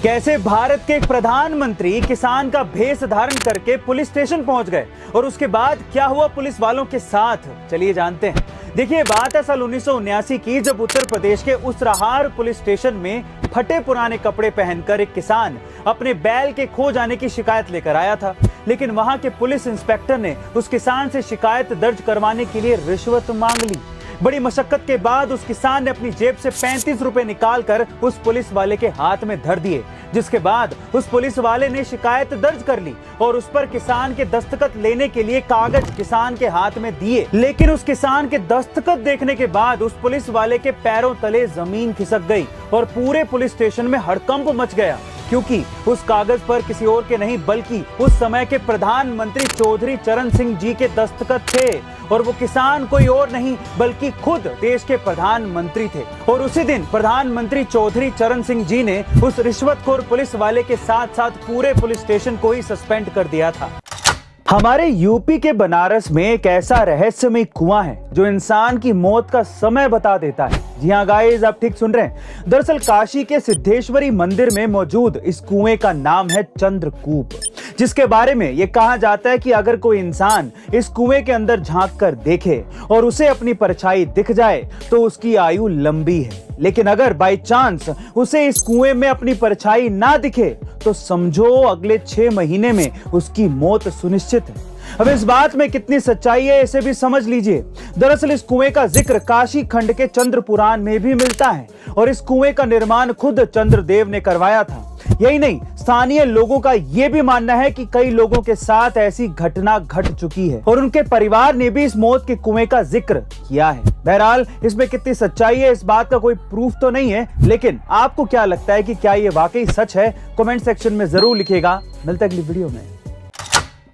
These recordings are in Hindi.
कैसे भारत के एक प्रधानमंत्री किसान का भेष धारण करके पुलिस स्टेशन पहुंच गए और उसके बाद क्या हुआ पुलिस वालों के साथ, चलिए जानते हैं। देखिए, बात है साल 1979 की, जब उत्तर प्रदेश के उसराहार पुलिस स्टेशन में फटे पुराने कपड़े पहनकर एक किसान अपने बैल के खो जाने की शिकायत लेकर आया था। लेकिन वहां के पुलिस इंस्पेक्टर ने उस किसान से शिकायत दर्ज करवाने के लिए रिश्वत मांग ली। बड़ी मशक्कत के बाद उस किसान ने अपनी जेब से 35 रुपए निकालकर उस पुलिस वाले के हाथ में धर दिए, जिसके बाद उस पुलिस वाले ने शिकायत दर्ज कर ली और उस पर किसान के दस्तखत लेने के लिए कागज किसान के हाथ में दिए। लेकिन उस किसान के दस्तखत देखने के बाद उस पुलिस वाले के पैरों तले जमीन खिसक गई और पूरे पुलिस स्टेशन में हड़कंप मच गया, क्योंकि उस कागज पर किसी और के नहीं बल्कि उस समय के प्रधानमंत्री चौधरी चरण सिंह जी के दस्तखत थे और वो किसान कोई और नहीं बल्कि खुद देश के प्रधानमंत्री थे। और उसी दिन प्रधानमंत्री चौधरी चरण सिंह जी ने उस रिश्वतखोर पुलिस वाले के साथ साथ पूरे पुलिस स्टेशन को ही सस्पेंड कर दिया था। हमारे यूपी के बनारस में एक ऐसा रहस्यमय कुआं है जो इंसान की मौत का समय बता देता है। जी हाँ गाइस, आप ठीक सुन रहे हैं। दरअसल काशी के सिद्धेश्वरी मंदिर में मौजूद इस कुएं का नाम है चंद्रकूप, जिसके बारे में ये कहा जाता है कि अगर कोई इंसान इस कुएं के अंदर झांक कर देखे और उसे अपनी परछाई दिख जाए तो उसकी आयु लंबी है, लेकिन अगर बाई चांस उसे इस कुएं में अपनी परछाई ना दिखे तो समझो अगले 6 महीने में उसकी मौत सुनिश्चित है। अब इस बात में कितनी सच्चाई है इसे भी समझ लीजिए। दरअसल इस कुएं का जिक्र काशी खंड के चंद्र पुराण में भी मिलता है और इस कुएं का निर्माण खुद चंद्रदेव ने करवाया था। यही नहीं, स्थानीय लोगों का यह भी मानना है कि कई लोगों के साथ ऐसी घटना घट चुकी है और उनके परिवार ने भी इस मौत के कुएं का जिक्र किया है। बहरहाल इसमें कितनी सच्चाई है इस बात का कोई प्रूफ तो नहीं है, लेकिन आपको क्या लगता है कि क्या ये वाकई सच है? कमेंट सेक्शन में जरूर लिखिएगा। मिलते हैं अगली वीडियो में।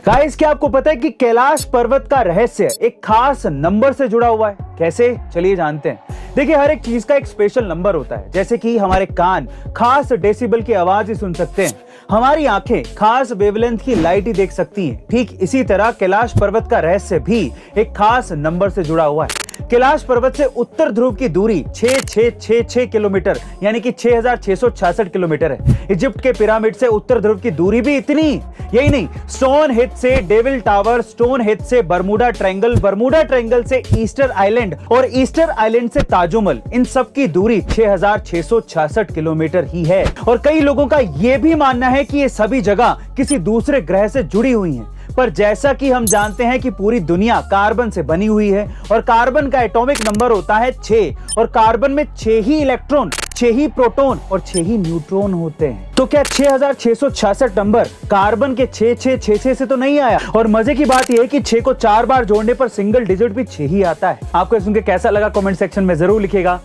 गाइस, क्या आपको पता है कि कैलाश पर्वत का रहस्य एक खास नंबर से जुड़ा हुआ है? कैसे, चलिए जानते हैं। देखिए, हर एक चीज का एक स्पेशल नंबर होता है। जैसे कि हमारे कान खास डेसिबल की आवाज ही सुन सकते हैं, हमारी आंखें खास वेवलेंथ की लाइट ही देख सकती हैं। ठीक इसी तरह कैलाश पर्वत का रहस्य भी एक खास नंबर से जुड़ा हुआ है। कैलाश पर्वत से उत्तर ध्रुव की दूरी 6666 किलोमीटर यानी कि 6666 किलोमीटर है। इजिप्ट के पिरामिड से उत्तर ध्रुव की दूरी भी इतनी। यही नहीं, स्टोन हेज से डेविल टावर, स्टोन हेज से बर्मुडा ट्रायंगल, बर्मुडा ट्रायंगल से ईस्टर आइलैंड और ईस्टर आइलैंड से ताजुमल, इन सब की दूरी 6666 किलोमीटर ही है। और कई लोगों का यह भी मानना है कि ये सभी जगह किसी दूसरे ग्रह से जुड़ी हुई हैं। पर जैसा कि हम जानते हैं कि पूरी दुनिया कार्बन से बनी हुई है और कार्बन का एटॉमिक नंबर होता है 6 और कार्बन में 6 ही इलेक्ट्रॉन, 6 ही प्रोटॉन और 6 ही न्यूट्रॉन होते हैं। तो क्या 6666 नंबर कार्बन के 6666 से तो नहीं आया? और मजे की बात यह है कि 6 को 4 बार जोड़ने पर सिंगल डिजिट भी 6 ही आता है। आपको सुनकर कैसा लगा? कमेंट सेक्शन में जरूर लिखिएगा।